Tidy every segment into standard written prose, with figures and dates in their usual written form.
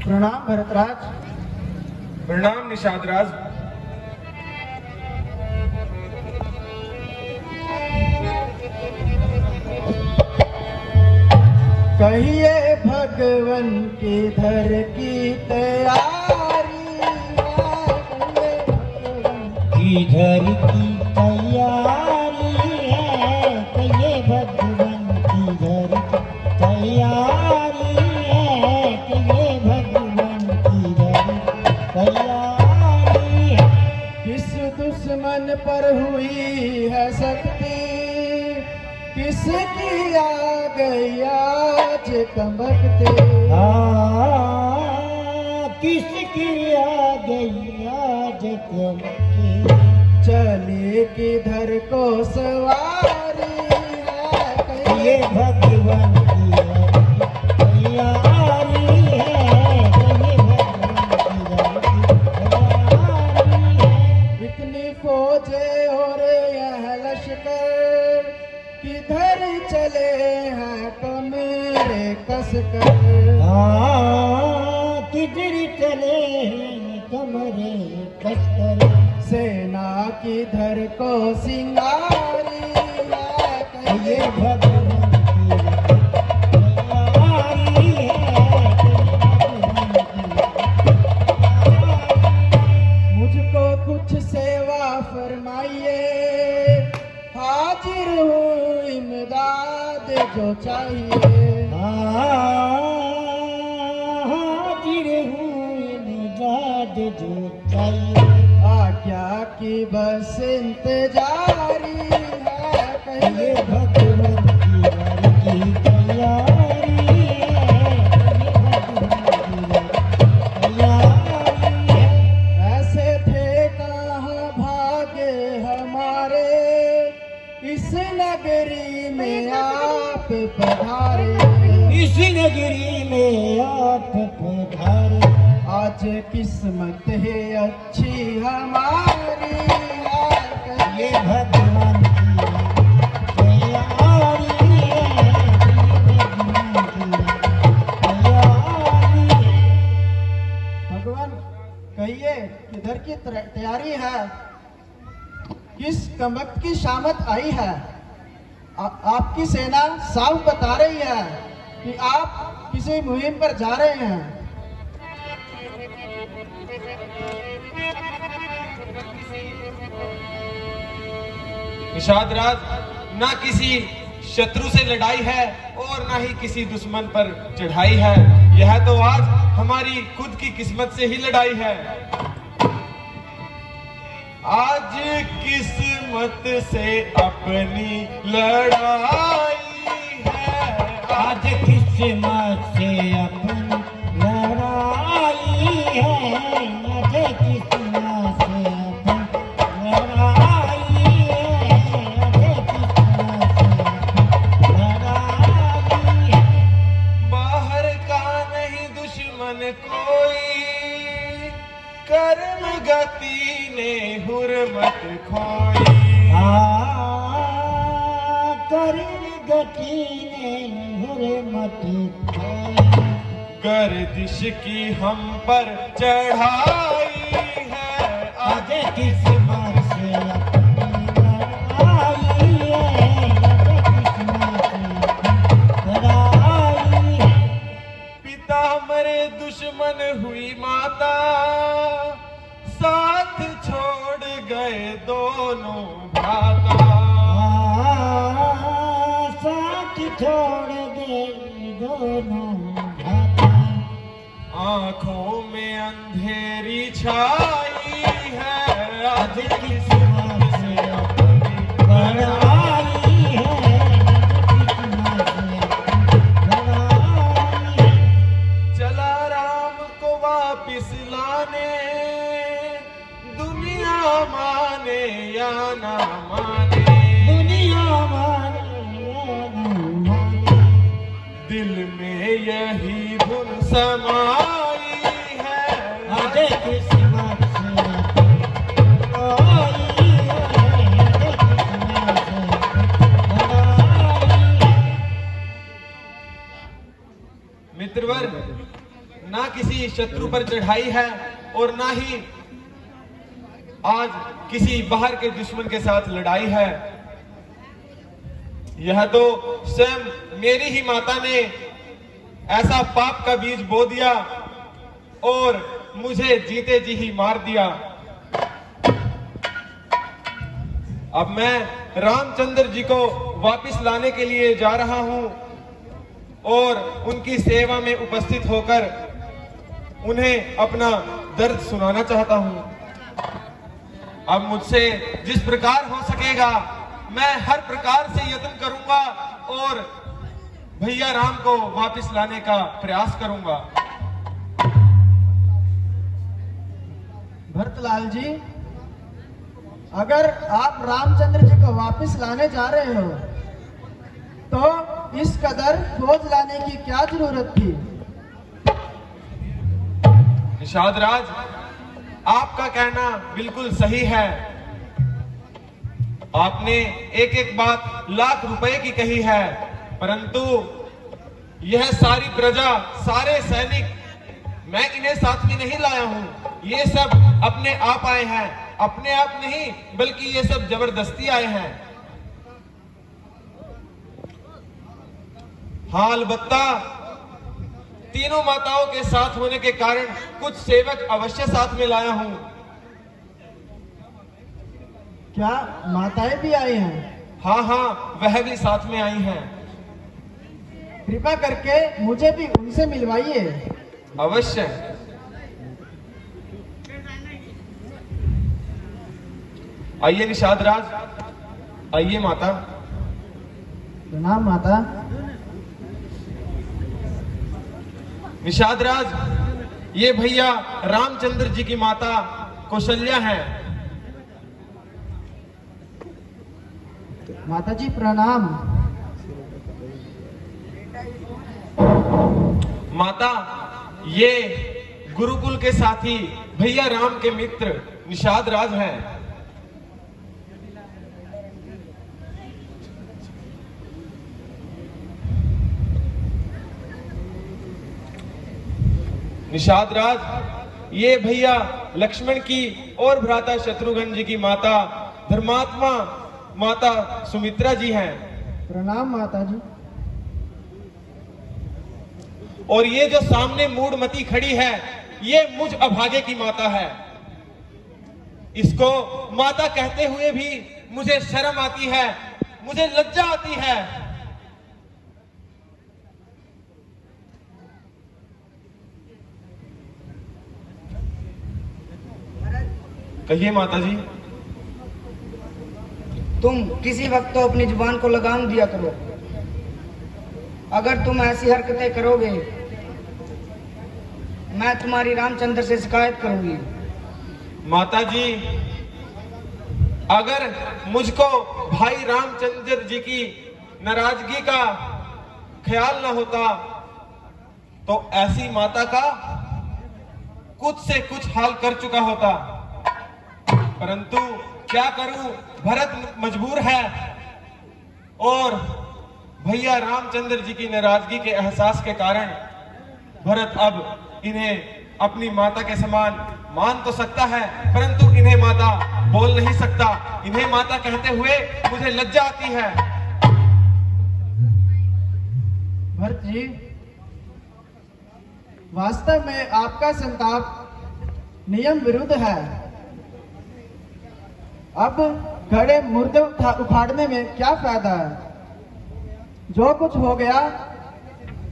प्रणाम भरतराज। प्रणाम निषादराज। कहिए भगवन के धर की तैयारी किधर की तैयारी है, कहिए भगवन किधर की तैयारी है, कहिए भगवन किधर की तैयारी है। किस दुश्मन पर हुई है शक्ति, किसकी आ गई आज कमकते। किसकी आ गई आज कमकते। चले किधर को सवारी है, कहिए भगवन की तैयारी है, कहिए भगवन की तैयारी है। इतनी फौजें और यह लश्कर, किधर चले हैं कमरे कसकर। किधर चले हैं कमरे कसकर। सेना किधर को सिंगारी है, कहिए भगवन की तैयारी है, मुझको कुछ सेवा फरमाइए, हाजिर हूँ इमदाद जो चाहिए। हाजिर हूँ इमदाद जो चाहिए। आज्ञा की बस इंतजारी है, कहिए भगवन की तैयारी है, कहिए भगवन की तैयारी है। ऐसे थे कहाँ भागे हमारे, इस नगरी में आप पधारे। इस नगरी में आप पधारे। आज किस्मत है अच्छी हमारी है, कहिए भगवन की तैयारी है, कहिए भगवन की तैयारी है। भगवान कहिए किधर की तैयारी है, किस कमक की शामत आई है। आपकी सेना साफ बता रही है कि आप किसी मुहिम पर जा रहे हैं। निषादराज, ना किसी शत्रु से लड़ाई है और ना ही किसी दुश्मन पर चढ़ाई है। यह तो आज हमारी खुद की किस्मत से ही लड़ाई है। आज किस्मत से अपनी लड़ाई है। आज किस्मत से अपनी लड़ाई है, आज किस्मत से अपनी लड़ाई है, आज किस्मत से लड़ाई है। बाहर का नहीं दुश्मन कोई, कर्म गति ने हुर्मत खोई। कर्म गति ने हुर्मत खोई। गर्दिश की हम पर चढ़ाई है। आज किस्मत से अपनी लड़ाई है, आज किस्मत से लड़ाई है। पिता मरे दुश्मन हुई माता, साथ छोड़ गए दोनों भ्राता। साथ छोड़ गए दोनों भ्राता। आंखों में अंधेरी छाई है। आज किस्मत से अपनी लड़ाई है, किस्मत से लड़ाई है। चला राम को वापिस लाने, दुनिया माने या ना माने। दुनिया माने या न माने। दिल में यही धुन समाई है। आज किस्मत से लड़ाई है, आज किस्मत से लड़ाई है। मित्रवर, ना किसी शत्रु पर चढ़ाई है और ना ही आज किसी बाहर के दुश्मन के साथ लड़ाई है। यह तो स्वयं मेरी ही माता ने ऐसा पाप का बीज बो दिया और मुझे जीते जी ही मार दिया। अब मैं रामचंद्र जी को वापस लाने के लिए जा रहा हूं और उनकी सेवा में उपस्थित होकर उन्हें अपना दर्द सुनाना चाहता हूं। अब मुझसे जिस प्रकार हो सकेगा मैं हर प्रकार से यत्न करूंगा और भैया राम को वापस लाने का प्रयास करूंगा। भरतलाल जी, अगर आप रामचंद्र जी को वापस लाने जा रहे हो तो इस कदर फौज लाने की क्या जरूरत थी? निषाद राज, आपका कहना बिल्कुल सही है। आपने एक एक बात लाख रुपए की कही है, परंतु यह सारी प्रजा, सारे सैनिक मैं इन्हें साथ में नहीं लाया हूं। ये सब अपने आप आए हैं, अपने आप नहीं बल्कि ये सब जबरदस्ती आए हैं। हाँ, अलबत्ता तीनों माताओं के साथ होने के कारण कुछ सेवक अवश्य साथ में लाया हूं। क्या माताएं भी आई हैं? हाँ हाँ, वह भी साथ में आई हैं। कृपा करके मुझे भी उनसे मिलवाइए। अवश्य। आइए निषाद राज, आइए माता। प्रणाम माता। निषाद राज, ये भैया रामचंद्र जी की माता कौशल्या हैं। माता जी प्रणाम। माता, ये गुरुकुल के साथी भैया राम के मित्र निषाद राज हैं। निषाद राज, ये भैया लक्ष्मण की और भ्राता शत्रुघ्न जी की माता धर्मात्मा माता सुमित्रा जी हैं। प्रणाम माता जी। और ये जो सामने मूढ़मती खड़ी है, ये मुझ अभागे की माता है। इसको माता कहते हुए भी मुझे शर्म आती है, मुझे लज्जा आती है। कहिए माता जी। तुम किसी वक्त तो अपनी जुबान को लगाम दिया करो। अगर तुम ऐसी हरकतें करोगे मैं तुम्हारी रामचंद्र से शिकायत करूंगी। माता जी, अगर मुझको भाई रामचंद्र जी की नाराजगी का ख्याल न होता तो ऐसी माता का कुछ से कुछ हाल कर चुका होता, परंतु क्या करूं, भरत मजबूर है और भैया रामचंद्र जी की नाराजगी के एहसास के कारण भरत अब इन्हें अपनी माता के समान मान तो सकता है, परंतु इन्हें माता बोल नहीं सकता। इन्हें माता कहते हुए मुझे लज्जा आती है। भरत जी, वास्तव में आपका संताप नियम विरुद्ध है। अब घड़े मुर्दे उखाड़ने में क्या फायदा है? जो कुछ हो गया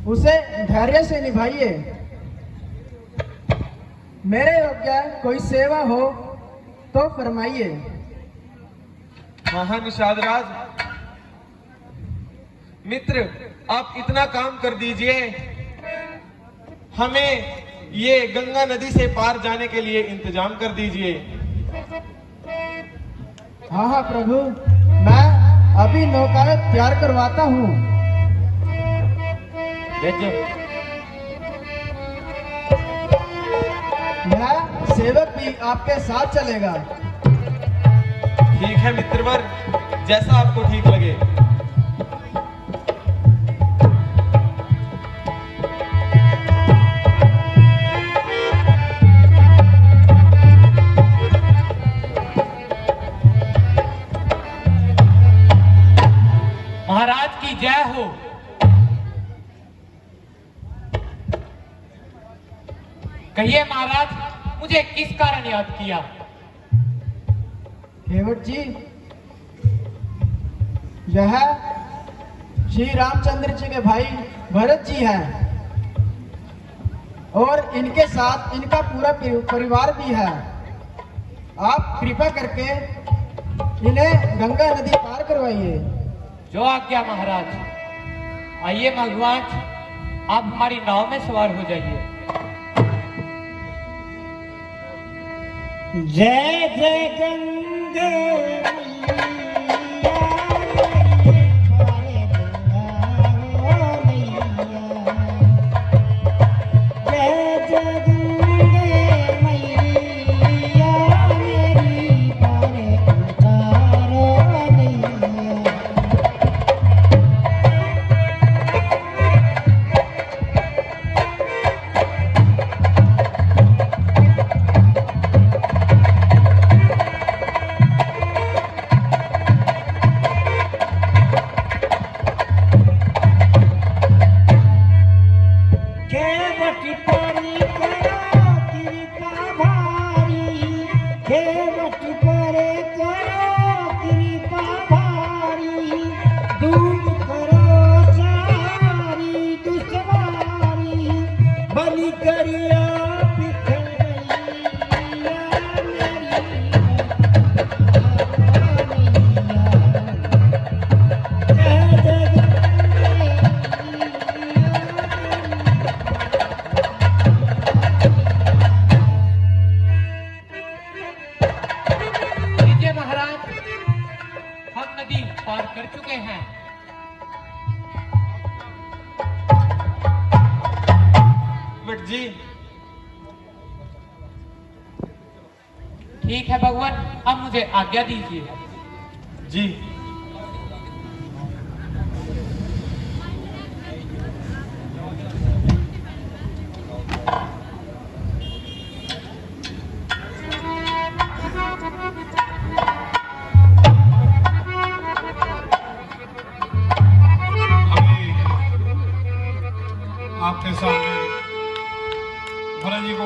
उसे धैर्य से निभाइए। मेरे योग्य कोई सेवा हो तो फरमाइए। हाँ निषाद राज, मित्र आप इतना काम कर दीजिए, हमें ये गंगा नदी से पार जाने के लिए इंतजाम कर दीजिए। हाँ हाँ प्रभु, मैं अभी नौका तैयार करवाता हूँ। यह सेवक भी आपके साथ चलेगा। ठीक है मित्रवर, जैसा आपको ठीक लगे। कहिए महाराज, मुझे किस कारण याद किया? हेवट जी, यह श्री रामचंद्र जी के भाई भरत जी हैं और इनके साथ इनका पूरा परिवार भी है। आप कृपा करके इन्हें गंगा नदी पार करवाइए। जो आज्ञा महाराज। आइए भगवान, आप हमारी नाव में सवार हो जाइए। जय जय गंगे जी। ठीक है भगवान, अब मुझे आज्ञा दीजिए। जी। आपके सामने भरत जी को